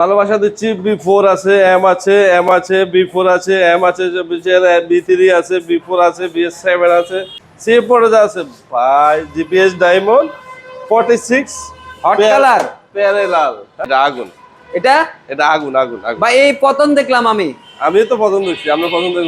ভালোবাসা দিচ্ছি। B4 আছে, এম আছে, এম আছে, B4 আছে, এম আছে, B3 আছে, B4 আছে, BS7 আছে, C4 আছে ভাই। জিপিএস ডায়মন্ড 46 হট কালার, পেয়ারে লাল। এটা আগুন, এটা এটা আগুন আগুন আগুন। ভাই এই প্রথম দেখলাম আমি। আমি তো পছন্দ করছি, আমরা পছন্দ করি।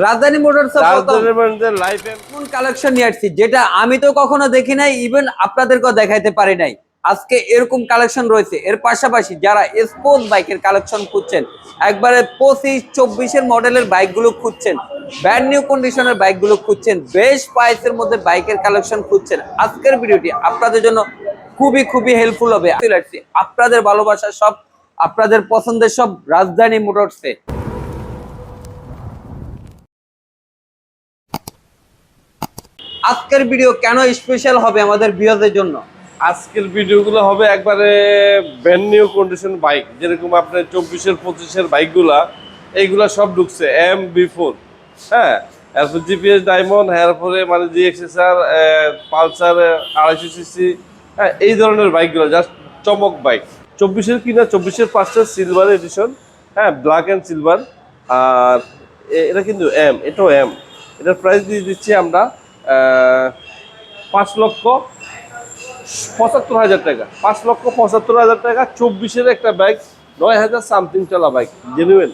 রাজধানী মোটরস রাজধানীর লাইফ কোন কালেকশন নিয়ে আসছি যেটা আমি তো কখনো দেখি নাই, ইভেন আপনাদেরকেও দেখাইতে পারি নাই। আজকে এরকম কালেকশন রয়েছে। এর পাশাপাশি যারা স্পোর্টস বাইকের কালেকশন খুঁজছেন, একবারে 25-24-এর মডেলের বাইকগুলো খুঁজছেন, ব্র্যান্ড নিউ কন্ডিশনের বাইকগুলো খুঁজছেন, বেশ প্রাইসের মধ্যে বাইকের কালেকশন খুঁজছেন, আজকের ভিডিওটি আপনাদের জন্য খুবই খুবই হেল্পফুল হবে। আপনাদের ভালোবাসা সব, আপনাদের পছন্দের সব রাজধানী মোটরসে। আজকের ভিডিও কেন স্পেশাল হবে আমাদের ভিউয়ারদের জন্য? আজকের ভিডিওগুলো হবে একবারে ব্র্যান্ড নিউ কন্ডিশন বাইক, যেরকম আপনার 24-25-এর বাইকগুলা, এইগুলা সব ঢুকছে MB4। হ্যাঁ, এরপর জিপিএস ডায়মন্ড, এরপরে মানে GXSR, পালসার 250cc, হ্যাঁ, এই ধরনের বাইকগুলো জাস্ট চমক বাইক। 24-এর কিনা 24-এর পাঁচটা সিলভার এডিশন, হ্যাঁ, ব্ল্যাক অ্যান্ড সিলভার। আর এটা কিন্তু এটাও এটার প্রাইস দিয়ে দিচ্ছি আমরা 5,75,000 টাকা। 5,75,000 টাকা 24-এর একটা বাইক, 9,000 সামথিং চলা বাইক, জেনুইন।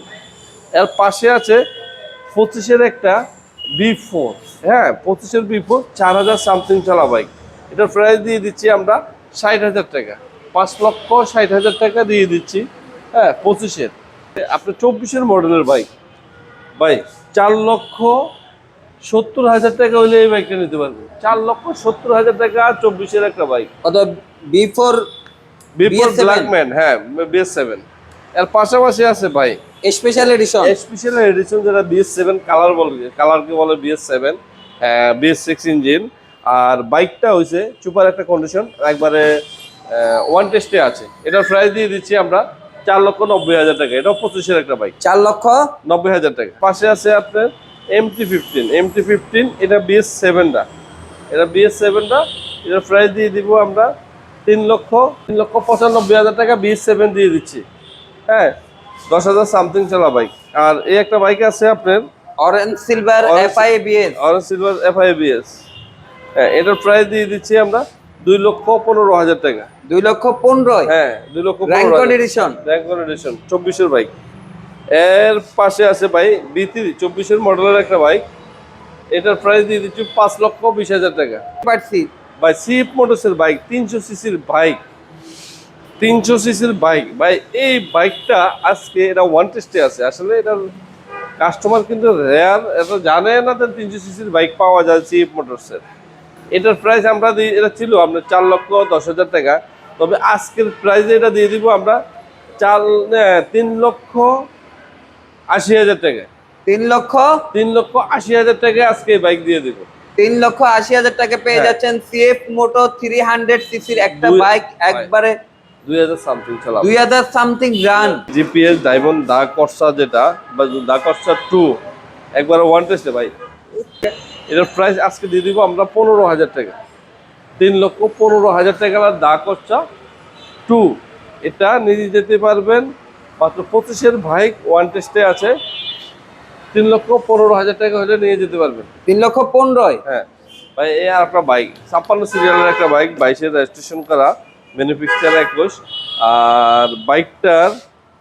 এর পাশে আছে 25-এর একটা B4, হ্যাঁ, 25-এর B4 4,000 সামথিং চলা বাইক। এটার প্রাইস দিয়ে দিচ্ছি আমরা 60,000 টাকা। 5,60,000 টাকা দিয়ে দিচ্ছি, হ্যাঁ, 25-এর। আপনার 24-এর মডেলের বাইক ভাই 4,70,000 টাকা হইলে এই বাইকটা নিতে পারবে। 4,70,000 টাকা 24-এর একটা বাইক, বিফোর বিফোর ব্ল্যাকম্যান, হ্যাঁ, BS7। এর পাশাপাশি আছে ভাই স্পেশাল এডিশন যেটা BS7 কালার বলে, কালারকে বলে BS7, BS6 ইঞ্জিন। আর বাইকটা হইছে সুপার একটা কন্ডিশন, একবারে ওয়ান টেস্টে আছে। এটার প্রাইস দিয়ে দিচ্ছি আমরা 4,90,000 টাকা। এটাও 25-এর একটা বাইক, 4,90,000 টাকা। পাশে আছে আপনার MT-15, এটা BS7টা, এটার প্রাইস দিয়ে দিব আমরা 3,95,000 টাকা। BS7 দিয়ে দিচ্ছি, হ্যাঁ, 10,000 সামথিং চলা বাইক। আর এই একটা বাইক আছে আপনার অরেঞ্জ সিলভার FIBS, হ্যাঁ, এটার প্রাইস দিয়ে দিচ্ছি আমরা 2,15,000 টাকা। 2,15,000, হ্যাঁ, 2,15,000 র্যাঙ্ক এডিশন 24-এর বাইক। এর পাশে আছে ভাই B3, 24-এর মডেলের একটা বাইক। এটার প্রাইস দিয়ে দিচ্ছি 5,20,000 টাকা। ভাই সিপ মোটরসের বাইক, 300 সিসির বাইক, 300 সিসির বাইক ভাই। এই বাইকটা আজকে এটা ওয়ান টেস্টে আছে। আসলে এটার কাস্টমার কিন্তু রেয়ার, এটা জানে না যে 300 সিসির বাইক পাওয়া যায় সিপ মোটরসের। এটার প্রাইস আমরা দিই, এটা ছিল আপনার 4,10,000 টাকা। তবে আজকের প্রাইসে এটা দিয়ে দিব আমরা 3,80,000 টাকা। 3,80,000 টাকা আজকে বাইক দিয়ে দিব। 3,80,000 টাকা পেয়ে যাচ্ছেন সিএফ মোটো 300 সিসির একটা বাইক, একবারে 2,000 সামথিং চলা, 2,000 সামথিং রান। জিপিএস ডায়মন্ড দা কর্সা, যেটা বা দা কর্সা 2, একবার ওয়ান টেস্টে ভাই। এটার প্রাইস আজকে দিয়ে দিব আমরা 15,000 টাকা। 3,15,000 টাকা দা কর্সা 2, এটা নিয়ে যেতে পারবেন মাত্র 25-এর বাইক, ওয়ান টেস্টে আছে। 3,15,000 টাকা হলে নিয়ে যেতে পারবেন। 3,15,000, হ্যাঁ ভাই। এই আর একটা বাইক 56 সিরিয়ালের একটা বাইক, 22-এর রেজিস্ট্রেশন করা, ম্যানুফ্যাকচার 21। আর বাইকটার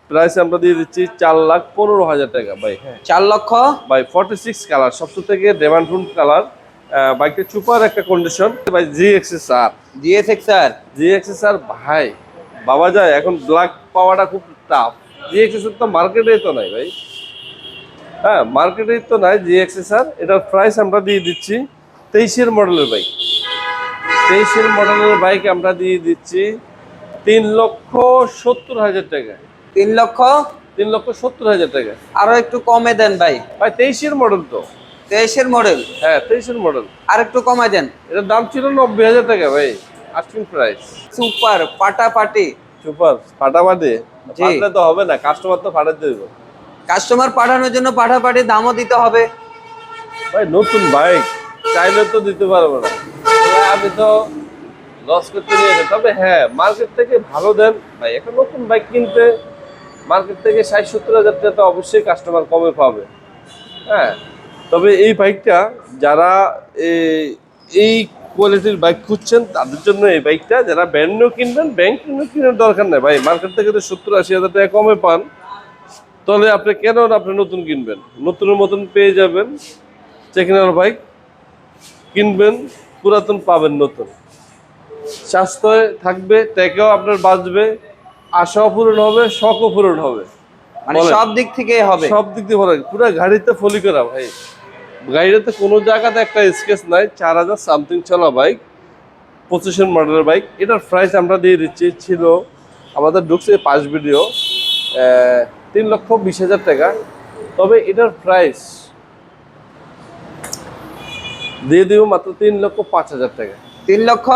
প্রাইস আমরা দিয়ে দিচ্ছি 4,15,000 টাকা ভাই। হ্যাঁ, 4 লক্ষ ভাই। 46 কালার, সবচেয়ে থেকে ডিমান্ডফুল কালার। বাইকটা সুপার একটা কন্ডিশন ভাই। GXSR ভাই, বাবা যায় এখন ব্ল্যাক পাওয়াটা খুব টাফ। GXSR তো মার্কেটেই তো নাই ভাই, হ্যাঁ, মার্কেটেই তো নাই GXSR। এটার প্রাইস আমরা দিয়ে দিচ্ছি 23-এর মডেলের বাইক। 23-এর মডেলের বাইক আমরা দিয়ে দিচ্ছি 3,70,000 টাকা। 3,70,000 টাকা। আরো একটু কমে দেন ভাই। 23-এর মডেল তো, 23-এর মডেল, হ্যাঁ, 23-এর মডেল। আর একটু কমাই দেন। এটার দাম ছিল 90,000 টাকা ভাই, আস্কিং প্রাইস। সুপার ফাটাফাটি, সুপার ফাটাফাটি ফাটলে তো হবে না, কাস্টমার তো ফাটাতে দেব। কাস্টমার পাঠানোর জন্য ফাটাফাটি দামও দিতে হবে ভাই। নতুন বাইক চাইলে তো দিতে পারবো না, আমি তো লস করতে নিয়েছি। তবে হ্যাঁ, মার্কেট থেকে ভালো দেন ভাই। একটা নতুন বাইক কিনতে মার্কেট থেকে 60-70 হাজার টাকা তো অবশ্যই কাস্টমার কমে পাবে। হ্যাঁ, তবে এই বাইকটা যারা এই কোয়ালিটির বাইক খুঁজছেন তাদের জন্য এই বাইকটা, যারা ব্র্যান্ড নিউ কিনবেন, ব্যাংক নিউ কেনার দরকার নেই ভাই, মার্কেট থেকে তো 70-80 হাজার টাকা কমে পান, তাহলে আপনি কেন আপনি নতুন কিনবেন? নতুনের মতন পেয়ে যাবেন চেকিনার বাইক, কিনবেন পুরাতন পাবেন নতুন, স্বাস্থ্য থাকবে, টাকাও আপনার বাঁচবে, আশাও পূরণ হবে, শখও পূরণ হবে, মানে বলেন। সব দিক থেকে হবে। সব দিক দিয়ে ভালো, পুরো গাড়িতে ফলি করা ভাই, গাড়িতে কোনো জায়গাতে একটা স্কেচ নাই, 4000 সামথিং চলা বাইক, 25-এর মডেলের বাইক। এটার প্রাইস আমরা দিয়ে দিচ্ছি, ছিল আমাদের ঢুকছে পাঁচ ভিডিও 3,20,000 টাকা। তবে এটার প্রাইস দিয়ে দিব মাত্র 3,05,000 টাকা। 3 লক্ষ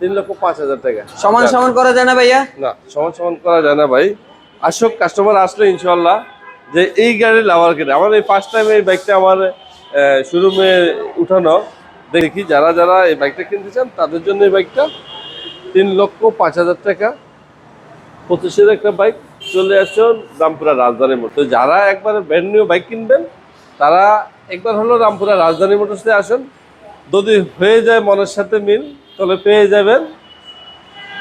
3,05,000 টাকা সমান সমান করা যায় না ভাইয়া? না, সমান সমান করা যায় না ভাই। আসুক কাস্টমার, আসলে ইনশাল্লাহ যে এই গাড়ি লাভার কেটে আমার এই ফার্স্ট টাইম এই বাইকটা আমার শোরুমে উঠানো, দেখি যারা যারা এই বাইকটা কিনতে চান তাদের জন্য এই বাইকটা 3,05,000 টাকা, 25-এর একটা বাইক। চলে আসুন রামপুরা রাজধানী মোটর। যারা একবারে ব্র্যান্ড নিউ বাইক কিনবেন তারা একবার হলো রামপুরা রাজধানী মোটরসে আসুন, যদি হয়ে যায় মনের সাথে মিল তাহলে পেয়ে যাবেন,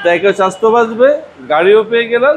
টাকাও স্বাস্থ্য বাঁচবে, গাড়িও পেয়ে গেলেন।